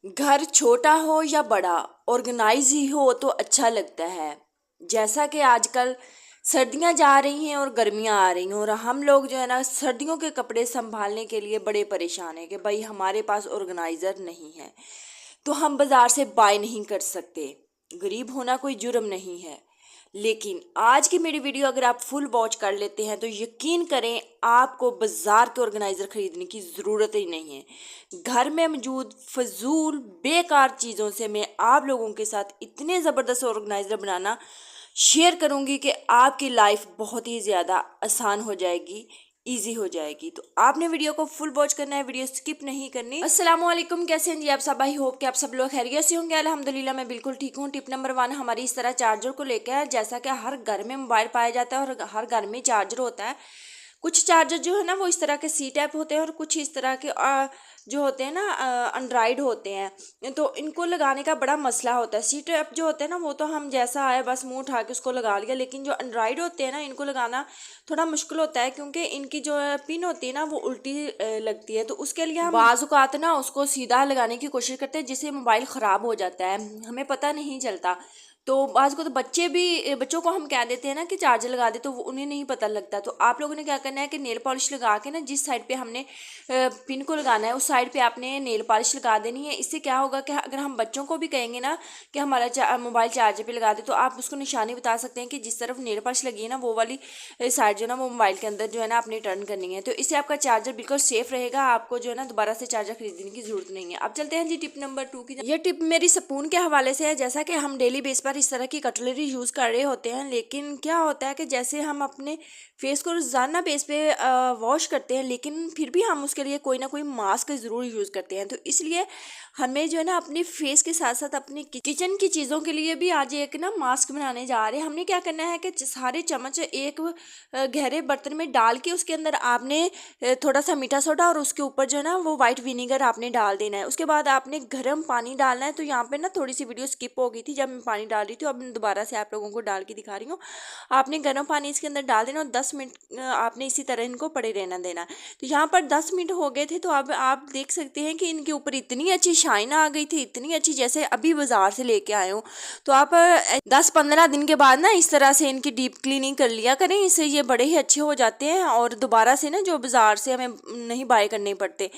घर छोटा हो या बड़ा, ऑर्गेनाइज ही हो तो अच्छा लगता है। जैसा कि आजकल सर्दियां जा रही हैं और गर्मियां आ रही हैं और हम लोग जो है ना सर्दियों के कपड़े संभालने के लिए बड़े परेशान हैं कि भाई हमारे पास ऑर्गेनाइज़र नहीं है, तो हम बाज़ार से बाय नहीं कर सकते। गरीब होना कोई जुर्म नहीं है। लेकिन आज की मेरी वीडियो अगर आप फुल वॉच कर लेते हैं तो यकीन करें आपको बाजार के ऑर्गेनाइज़र खरीदने की ज़रूरत ही नहीं है। घर में मौजूद फजूल बेकार चीज़ों से मैं आप लोगों के साथ इतने ज़बरदस्त ऑर्गेनाइज़र बनाना शेयर करूंगी कि आपकी लाइफ बहुत ही ज़्यादा आसान हो जाएगी, इजी हो जाएगी। तो आपने वीडियो को फुल वॉच करना है, वीडियो स्किप नहीं करनी। अस्सलाम वालेकुम, कैसे हैं जी आप सब? आई होप कि आप सब लोग खैरियत से होंगे। अल्हम्दुलिल्लाह मैं बिल्कुल ठीक हूँ। टिप नंबर 1 हमारी इस तरह चार्जर को लेकर है। जैसा कि हर घर में मोबाइल पाया जाता है और हर घर में चार्जर होता है। कुछ चार्जर जो है ना वो इस तरह के सी टाइप होते हैं और कुछ इस तरह के जो होते हैं ना एंड्रॉयड होते हैं। तो इनको लगाने का बड़ा मसला होता है। सी टाइप जो होते हैं ना वो तो हम जैसा आए बस मुंह उठा के उसको लगा लिया, लेकिन जो एंड्रॉयड होते हैं ना इनको लगाना थोड़ा मुश्किल होता है क्योंकि इनकी जो पिन होती है ना वो उल्टी लगती है। तो उसके लिए हम बाज़ औक़ात ना उसको सीधा लगाने की कोशिश करते हैं जिससे मोबाइल ख़राब हो जाता है, हमें पता नहीं चलता। तो बाज़ को तो बच्चों को हम कह देते हैं ना कि चार्जर लगा दे, तो वो उन्हें नहीं पता लगता। तो आप लोगों ने क्या करना है कि नेल पॉलिश लगा के ना जिस साइड पे हमने पिन को लगाना है उस साइड पे आपने नेल पॉलिश लगा देनी है। इससे क्या होगा कि अगर हम बच्चों को भी कहेंगे ना कि हमारा मोबाइल चार्जर पे लगा दे, तो आप उसको निशानी बता सकते हैं कि जिस तरफ नेल पॉलिश लगी है ना वो वाली साइड जो है ना वो मोबाइल के अंदर जो है ना आपने टर्न करनी है। तो इससे आपका चार्जर बिल्कुल सेफ रहेगा, आपको जो है ना दोबारा से चार्जर खरीदने की जरूरत नहीं है। अब चलते हैं जी टिप नंबर 2 की। ये टिप मेरी स्पून के हवाले से है। जैसा कि हम डेली बेस पर इस तरह की कटलरी यूज़ कर रहे होते हैं, लेकिन क्या होता है कि जैसे हम अपने फेस को रोज़ाना बेस पे वॉश करते हैं, लेकिन फिर भी हम उसके लिए कोई ना कोई मास्क ज़रूर यूज़ करते हैं। तो इसलिए हमें जो है ना अपने फेस के साथ साथ अपनी किचन की चीज़ों के लिए भी आज एक ना मास्क बनाने जा रहे हैं। हमने क्या करना है कि सारे चम्मच एक गहरे बर्तन में डाल के उसके अंदर आपने थोड़ा सा मीठा सोडा और उसके ऊपर जो है ना वो वाइट विनीगर आपने डाल देना है। उसके बाद आपने गर्म पानी डालना है। तो यहाँ पे ना थोड़ी सी वीडियो स्किप हो गई थी जब मैं पानी डाल रही थी, अब मैं दोबारा से आप लोगों को डाल के दिखा रही हूँ। आपने गर्म पानी इसके अंदर डाल देना और 10 मिनट आपने इसी तरह इनको पड़े रहना देना। तो यहाँ पर 10 मिनट हो गए थे, तो अब आप देख सकते हैं कि इनके ऊपर इतनी अच्छी शाइन आ गई थी, इतनी अच्छी जैसे अभी बाजार से लेके आए हो। तो आप 10-15 दिन के बाद ना इस तरह से इनकी डीप क्लीनिंग कर लिया करें, इससे ये बड़े ही अच्छे हो जाते हैं और दोबारा से ना जो बाजार से हमें नहीं बाय करने पड़ते।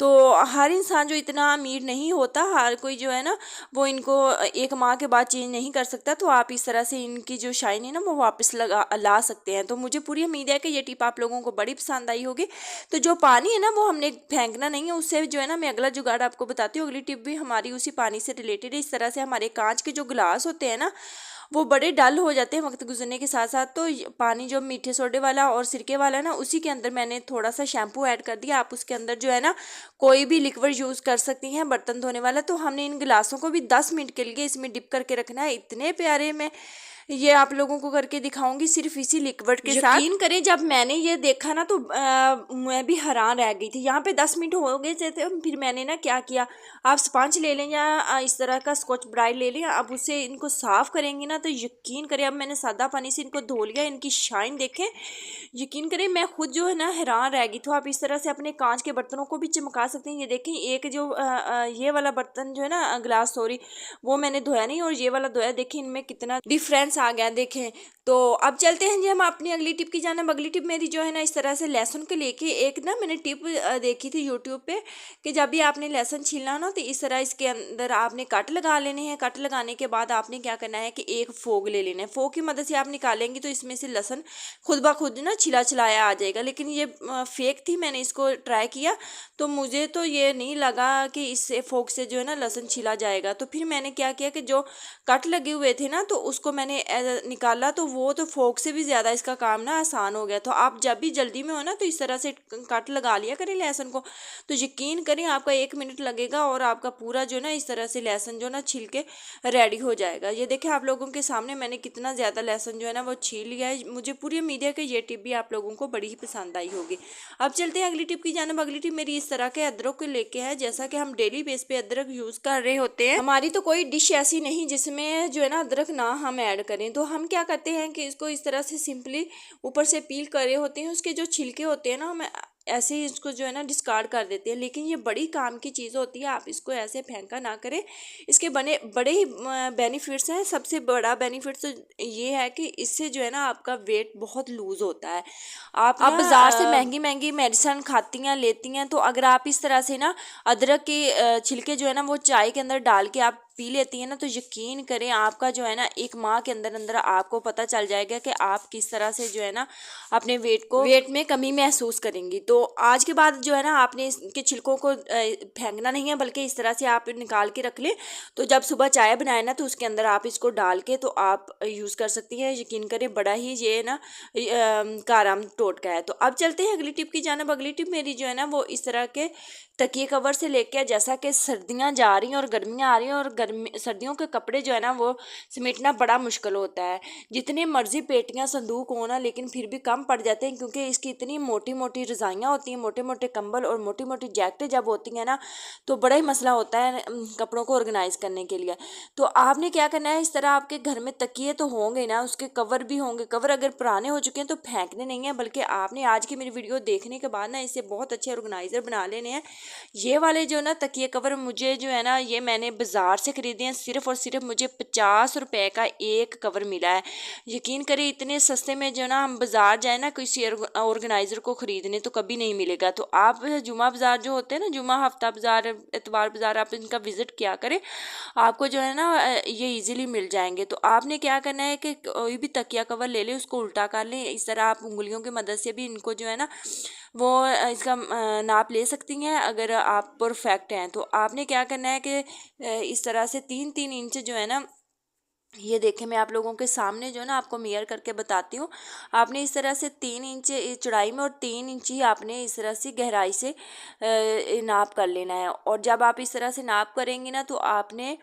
तो हर इंसान जो इतना अमीर नहीं होता, हर कोई जो है ना वो इनको एक माह के बाद चेंज नहीं कर सकता। तो आप इस तरह से इनकी जो शाइन है ना वो वापस ला सकते हैं। तो मुझे पूरी उम्मीद है कि ये टिप आप लोगों को बड़ी पसंद आई होगी। तो जो पानी है ना वो हमने फेंकना नहीं है, उससे जो है ना मैं अगला जुगाड़ आपको बताती हूँ। अगली टिप भी हमारी उसी पानी से रिलेटेड है। इस तरह से हमारे कांच के जो गिलास होते हैं ना वो बड़े डल हो जाते हैं वक्त गुजरने के साथ साथ। तो पानी जो मीठे सोडे वाला और सिरके वाला ना उसी के अंदर मैंने थोड़ा सा शैम्पू ऐड कर दिया। आप उसके अंदर जो है ना कोई भी लिक्विड यूज़ कर सकती हैं बर्तन धोने वाला। तो हमने इन गिलासों को भी 10 मिनट के लिए इसमें डिप करके रखना है। इतने प्यारे मैं ये आप लोगों को करके दिखाऊंगी सिर्फ इसी लिक्विड के साथ। यकीन करें जब मैंने ये देखा ना तो मैं भी हैरान रह गई थी। यहाँ पे 10 मिनट हो गए थे, फिर मैंने ना क्या किया, आप स्पंज ले लें या इस तरह का स्कॉच ब्राइट ले लें। अब उससे इनको साफ़ करेंगे ना तो यकीन करें, अब मैंने सादा पानी से इनको धो लिया, इनकी शाइन देखें, यकीन करें मैं खुद जो है ना हैरान रह गई। तो आप इस तरह से अपने कांच के बर्तनों को भी चमका सकते हैं। ये देखें, एक जो ये वाला बर्तन जो है ना ग्लास सॉरी वो मैंने धोया नहीं और ये वाला धोया, देखें इनमें कितना डिफरेंस आ गया देखें। तो अब चलते हैं जी हम अपनी अगली टिप की जानिब। अगली टिप मेरी जो है ना इस तरह से लहसुन के लेके एक ना मैंने टिप देखी थी यूट्यूब पे कि जब भी आपने लहसुन छीलना ना तो इस तरह इसके अंदर आपने कट लगा लेने हैं। कट लगाने के बाद आपने क्या करना है कि एक फोग ले लेना है। फोग की मदद से आप निकालेंगे तो इसमें से लहसुन खुद ब खुद ना छिला छिलाया आ जाएगा। लेकिन ये फेक थी, मैंने इसको ट्राई किया तो मुझे तो ये नहीं लगा कि इससे फोग से जो है ना लहसुन छिला जाएगा। तो फिर मैंने क्या किया कि जो कट लगे हुए थे ना तो उसको मैंने निकाला, तो वो तो फोक से भी ज़्यादा इसका काम ना आसान हो गया। तो आप जब भी जल्दी में हो ना तो इस तरह से कट लगा लिया करें लहसुन को। तो यकीन करें आपका 1 मिनट लगेगा और आपका पूरा जो ना इस तरह से लहसुन जो ना छील के रेडी हो जाएगा। ये देखें आप लोगों के सामने मैंने कितना ज़्यादा लहसुन जो है ना वो छील लिया है। मुझे पूरी उम्मीद है कि ये टिप भी आप लोगों को बड़ी ही पसंद आई होगी। अब चलते हैं अगली टिप की जानिब। अगली टिप मेरी इस तरह के अदरक को लेके है। जैसा कि हम डेली बेस पे अदरक यूज़ कर रहे होते हैं, हमारी तो कोई डिश ऐसी नहीं जिसमें जो है ना अदरक ना हम ऐड करें। तो हम क्या करते हैं कि इसको इस तरह से सिंपली ऊपर से पील कर रहे होते हैं, उसके जो छिलके होते हैं ना हम ऐसे ही इसको जो है ना डिस्कार्ड कर देते हैं, लेकिन ये बड़ी काम की चीज़ होती है, आप इसको ऐसे फेंका ना करें। इसके बड़े ही बेनिफिट्स हैं। सबसे बड़ा बेनिफिट तो ये है कि इससे जो है ना आपका वेट बहुत लूज़ होता है। आप बाज़ार से महंगी महंगी मेडिसिन खाती हैं, लेती हैं, तो अगर आप इस तरह से ना अदरक के छिलके जो है ना वो चाय के अंदर डाल के आप पी लेती हैं ना, तो यकीन करें आपका जो है ना 1 माह के अंदर अंदर आपको पता चल जाएगा कि आप किस तरह से जो है ना अपने वेट में कमी महसूस करेंगी। तो आज के बाद जो है ना आपने इसके छिलकों को फेंकना नहीं है, बल्कि इस तरह से आप निकाल के रख लें। तो जब सुबह चाय बनाए ना तो उसके अंदर आप इसको डाल के तो आप यूज़ कर सकती हैं। यकीन करें बड़ा ही ये ना कारगर टोटका है। तो अब चलते हैं अगली टिप की जानिब। अगली टिप मेरी जो है ना वो इस तरह के तकिए कवर से लेके, जैसा कि सर्दियां जा रही हैं और गर्मियां आ रही हैं और सर्दियों के कपड़े जो है ना वो समेटना बड़ा मुश्किल होता है। जितने मर्जी पेटियां संदूक हो ना, लेकिन फिर भी कम पड़ जाते हैं, क्योंकि इसकी इतनी मोटी मोटी रज़ाइयाँ होती हैं, मोटे मोटे कंबल और मोटी मोटी जैकेटें जब होती हैं ना, तो बड़ा ही मसला होता है कपड़ों को ऑर्गेनाइज करने के लिए। तो आपने क्या करना है, इस तरह आपके घर में तकिए तो होंगे ना, उसके कवर भी होंगे। कवर अगर पुराने हो चुके हैं तो फेंकने नहीं है, बल्कि आपने आज की मेरी वीडियो देखने के बाद ना इसे बहुत अच्छे ऑर्गेनाइजर बना लेने हैं। ये वाले जो ना तकिए कवर मुझे जो है ना ये मैंने बाज़ार से ख़रीदे हैं। सिर्फ़ और सिर्फ मुझे 50 रुपए का एक कवर मिला है। यकीन करें इतने सस्ते में जो ना हम बाज़ार जाए ना किसी ऑर्गेनाइज़र को ख़रीदने तो कभी नहीं मिलेगा। तो आप जुमा बाज़ार जो होते हैं ना, जुमा हफ्ता बाज़ार, इतवार बाज़ार, आप इनका विज़िट किया करें, आपको जो है ना ये ईज़िली मिल जाएंगे। तो आपने क्या करना है कि कोई भी तकिया कवर ले लें, उसको उल्टा कर लें। इस तरह आप उंगलियों की मदद से भी इनको जो है ना वो इसका नाप ले सकती हैं, अगर आप परफेक्ट हैं। तो आपने क्या करना है कि इस तरह से 3-3 इंच जो है ना, ये देखें मैं आप लोगों के सामने जो है ना आपको मेयर करके बताती हूँ। आपने इस तरह से 3 इंच चौड़ाई में और 3 इंच ही आपने इस तरह से गहराई से नाप कर लेना है। और जब आप इस तरह से नाप करेंगे ना तो आपने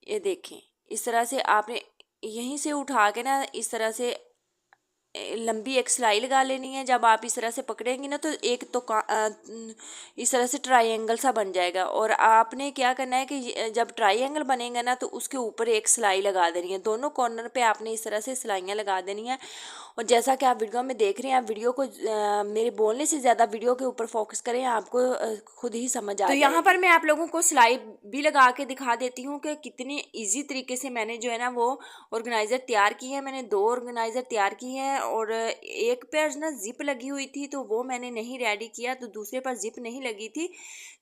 ये देखें इस तरह से आपने यहीं से उठा के ना इस तरह से लंबी एक सिलाई लगा लेनी है। जब आप इस तरह से पकड़ेंगी ना तो एक तो इस तरह से ट्रायंगल सा बन जाएगा। और आपने क्या करना है कि जब ट्रायंगल बनेगा ना तो उसके ऊपर एक सिलाई लगा देनी है। दोनों कॉर्नर पे आपने इस तरह से सिलाइयाँ लगा देनी है। और जैसा कि आप वीडियो में देख रहे हैं, आप वीडियो को मेरे बोलने से ज़्यादा वीडियो के ऊपर फोकस करें, आपको खुद ही समझ आ जाएगी। तो यहाँ पर मैं आप लोगों को सिलाई भी लगा के दिखा देती हूँ कि कितने ईजी तरीके से मैंने जो है ना वो ऑर्गेनाइज़र तैयार की है। मैंने 2 ऑर्गेनाइज़र तैयार की हैं और एक पर ना जिप लगी हुई थी तो वो मैंने नहीं रेडी किया, तो दूसरे पर जिप नहीं लगी थी,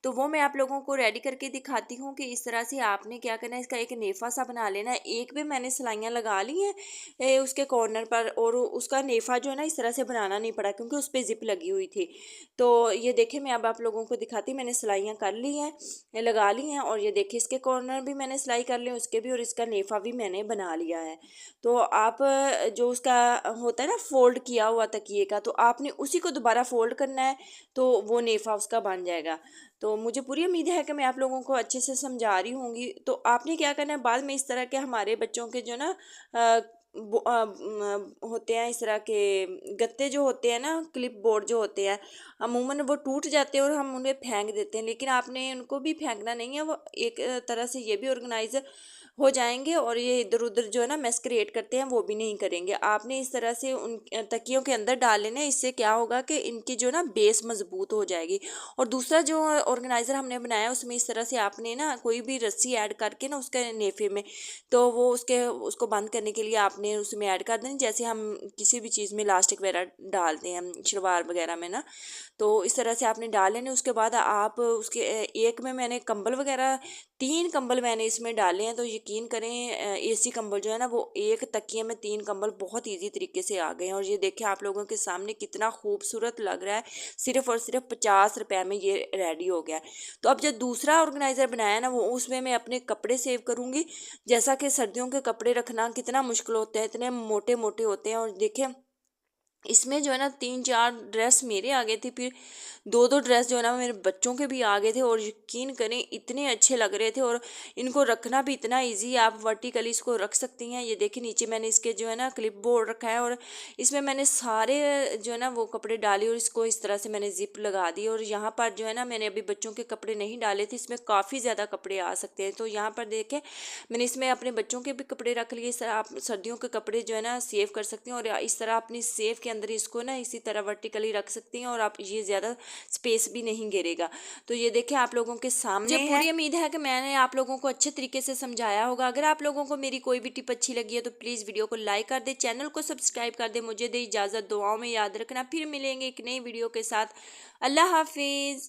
तो वो मैं आप लोगों को रेडी करके दिखाती हूँ कि इस तरह से आपने क्या करना है, इसका एक नेफा सा बना लेना है। एक पे मैंने सिलाइयाँ लगा ली हैं उसके कॉर्नर पर, और उसका नेफा जो है ना इस तरह से बनाना नहीं पड़ा क्योंकि उस पर जिप लगी हुई थी। तो ये देखें मैं अब आप लोगों को दिखाती, मैंने सिलाइयाँ कर ली हैं, लगा ली हैं, और ये देखिए इसके कॉर्नर भी मैंने सिलाई कर ली उसके भी, और इसका नेफा भी मैंने बना लिया है। तो आप जो उसका होता है ना फोल्ड किया हुआ तकिए का, तो आपने उसी को दोबारा फोल्ड करना है, तो वो नेफा उसका बन जाएगा। तो मुझे पूरी उम्मीद है कि मैं आप लोगों को अच्छे से समझा रही होंगी। तो आपने क्या करना है, बाद में इस तरह के हमारे बच्चों के जो ना होते हैं इस तरह के गत्ते जो होते हैं ना, क्लिप बोर्ड जो होते हैं, अमूमन वो टूट जाते हैं और हम उन्हें फेंक देते हैं, लेकिन आपने उनको भी फेंकना नहीं है। वो एक तरह से ये भी ऑर्गेनाइज हो जाएंगे और ये इधर उधर जो है ना मेस क्रिएट करते हैं वो भी नहीं करेंगे। आपने इस तरह से उन तकियों के अंदर डाल लेने, इससे क्या होगा कि इनकी जो ना बेस मजबूत हो जाएगी। और दूसरा जो ऑर्गेनाइज़र हमने बनाया उसमें इस तरह से आपने ना कोई भी रस्सी ऐड करके ना उसके नेफे में, तो वो उसको बंद करने के लिए आपने उसमें ऐड कर देनी, जैसे हम किसी भी चीज़ में इलास्टिक वगैरह डालते हैं, शलवार वगैरह में ना, तो इस तरह से आपने डाल लेने। उसके बाद आप उसके एक में मैंने कंबल वगैरह 3 कंबल मैंने इसमें डाले हैं। तो यकीन करें एसी कंबल जो है ना वो एक तकिए में 3 कंबल बहुत ईजी तरीके से आ गए हैं। और ये देखिए आप लोगों के सामने कितना खूबसूरत लग रहा है, सिर्फ़ और सिर्फ 50 रुपये में ये रेडी हो गया है। तो अब जो दूसरा ऑर्गेनाइज़र बनाया ना वो उसमें मैं अपने कपड़े सेव करूँगी। जैसा कि सर्दियों के कपड़े रखना कितना मुश्किल होता है, इतने मोटे मोटे होते हैं। और देखिए इसमें जो है ना 3-4 ड्रेस मेरे आ गए थे, फिर 2-2 ड्रेस जो है ना मेरे बच्चों के भी आ गए थे, और यकीन करें इतने अच्छे लग रहे थे। और इनको रखना भी इतना इजी है, आप वर्टिकली इसको रख सकती हैं। ये देखिए नीचे मैंने इसके जो है ना क्लिप बोर्ड रखा है, और इसमें मैंने सारे जो है ना वो कपड़े डाले और इसको इस तरह से मैंने जिप लगा दी। और यहाँ पर जो है ना मैंने अभी बच्चों के कपड़े नहीं डाले थे, इसमें काफ़ी ज़्यादा कपड़े आ सकते हैं। तो यहाँ पर देखें मैंने इसमें अपने बच्चों के भी कपड़े रख लिए। इस तरह आप सर्दियों के कपड़े जो है ना सेव कर सकती हैं, और इस तरह अपनी सेफ के अंदर इसको ना इसी तरह वर्टिकली रख सकती हैं और आप ये ज़्यादा स्पेस भी नहीं घेरेगा। तो ये देखिए आप लोगों के सामने है। पूरी उम्मीद है कि मैंने आप लोगों को अच्छे तरीके से समझाया होगा। अगर आप लोगों को मेरी कोई भी टिप अच्छी लगी है तो प्लीज़ वीडियो को लाइक कर दे, चैनल को सब्सक्राइब कर दे। मुझे दे इजाज़त, दुआओं में याद रखना। फिर मिलेंगे एक नई वीडियो के साथ। अल्लाह हाफिज़।